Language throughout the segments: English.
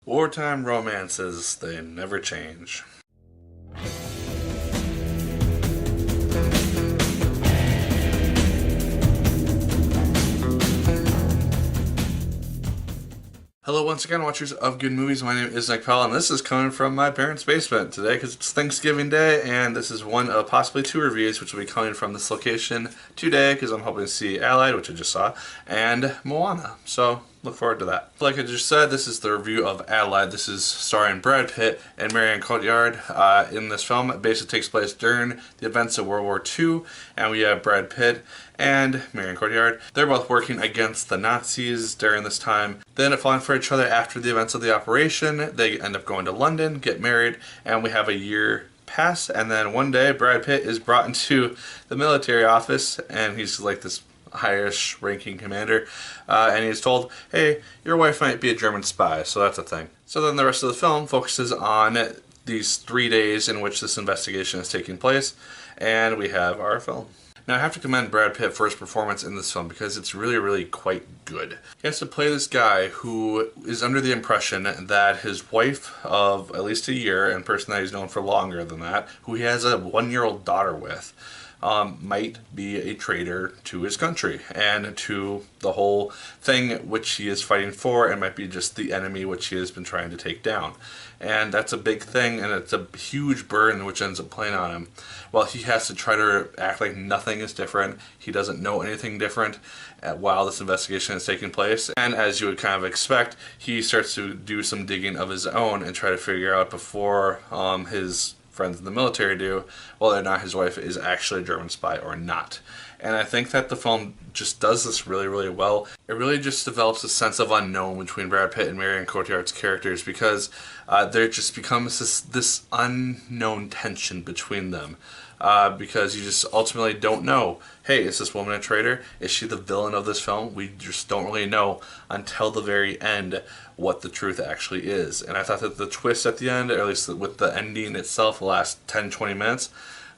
Wartime romances, they never change. Hello once again, watchers of good movies. My name is Nick Pell, and this is coming from my parents' basement today because it's Thanksgiving Day, and this is one of possibly two reviews which will be coming from this location today because I'm hoping to see Allied, which I just saw, and Moana. So look forward to that. Like I just said, this is the review of Allied. This is starring Brad Pitt and Marion Cotillard. In this film, it basically takes place during the events of World War II, and we have Brad Pitt and Marion Cotillard. They're both working against the Nazis during this time. They end up falling for each other after the events of the operation. They end up going to London, get married, and we have a year pass, and then one day Brad Pitt is brought into the military office, and he's like this highest ranking commander, and he's told, hey, your wife might be a German spy, so that's a thing. So then the rest of the film focuses on these 3 days in which this investigation is taking place, and we have our film. Now, I have to commend Brad Pitt for his performance in this film because it's really, really quite good. He has to play this guy who is under the impression that his wife of at least a year, and person that he's known for longer than that, who he has a 1-year-old daughter with, might be a traitor to his country and to the whole thing which he is fighting for, and might be just the enemy which he has been trying to take down. And that's a big thing, and it's a huge burden which ends up playing on him. While he has to try to act like nothing is different, he doesn't know anything different while this investigation is taking place. And as you would kind of expect, he starts to do some digging of his own and try to figure out before his friends in the military do whether or not his wife is actually a German spy or not. And I think that the film just does this really, really well. It really just develops a sense of unknown between Brad Pitt and Marion Cotillard's characters because there just becomes this unknown tension between them. Because you just ultimately don't know, hey, is this woman a traitor? Is she the villain of this film? We just don't really know until the very end what the truth actually is. And I thought that the twist at the end, or at least with the ending itself, the last 10-20 minutes,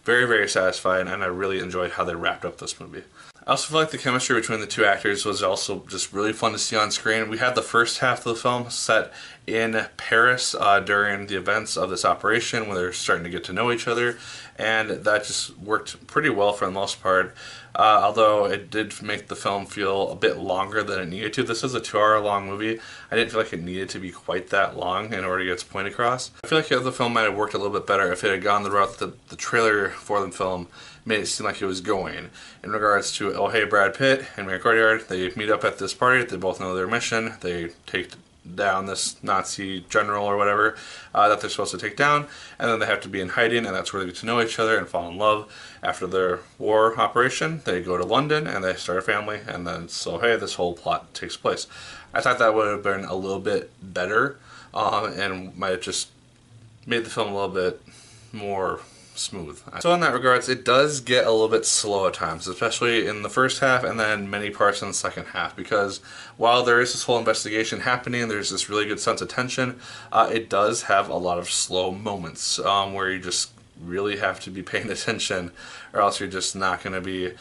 very, very satisfying, and I really enjoyed how they wrapped up this movie. I also feel like the chemistry between the two actors was also just really fun to see on screen. We had the first half of the film set in Paris during the events of this operation, where they're starting to get to know each other, and that just worked pretty well for the most part. Although it did make the film feel a bit longer than it needed to. This is a 2-hour long movie. I didn't feel like it needed to be quite that long in order to get its point across. I feel like the film might have worked a little bit better if it had gone the route that the trailer for the film made it seem like it was going. In regards to, oh hey, Brad Pitt and Marion Cotillard, they meet up at this party, they both know their mission, they take down this Nazi general or whatever that they're supposed to take down, and then they have to be in hiding, and that's where they get to know each other and fall in love. After their war operation, they go to London and they start a family, and then so hey, this whole plot takes place. I thought that would have been a little bit better and might have just made the film a little bit more smooth. So in that regards, it does get a little bit slow at times, especially in the first half and then many parts in the second half, because while there is this whole investigation happening, there's this really good sense of tension, it does have a lot of slow moments where you just really have to be paying attention, or else you're just not going to be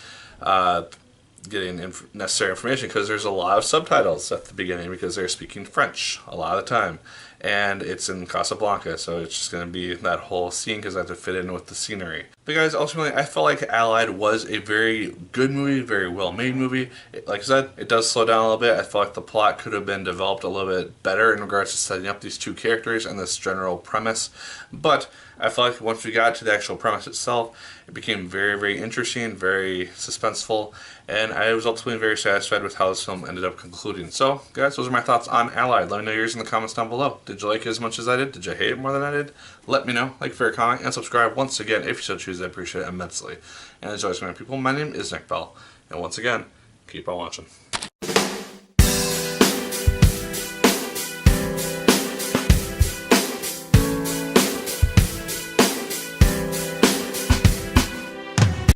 getting necessary information, because there's a lot of subtitles at the beginning because they're speaking French a lot of the time, and it's in Casablanca, so it's just going to be that whole scene because I have to fit in with the scenery. But guys, ultimately, I felt like Allied was a very good movie, very well made movie. Like I said, it does slow down a little bit. I feel like the plot could have been developed a little bit better in regards to setting up these two characters and this general premise, but I feel like once we got to the actual premise itself, it became very, very interesting, very suspenseful, and I was ultimately very satisfied with how this film ended up concluding. So, guys, those are my thoughts on Allied. Let me know yours in the comments down below. Did you like it as much as I did? Did you hate it more than I did? Let me know. Like, favorite, comment, and subscribe once again if you so choose. I appreciate it immensely. And as always, my people, my name is Nick Pell, and once again, keep on watching.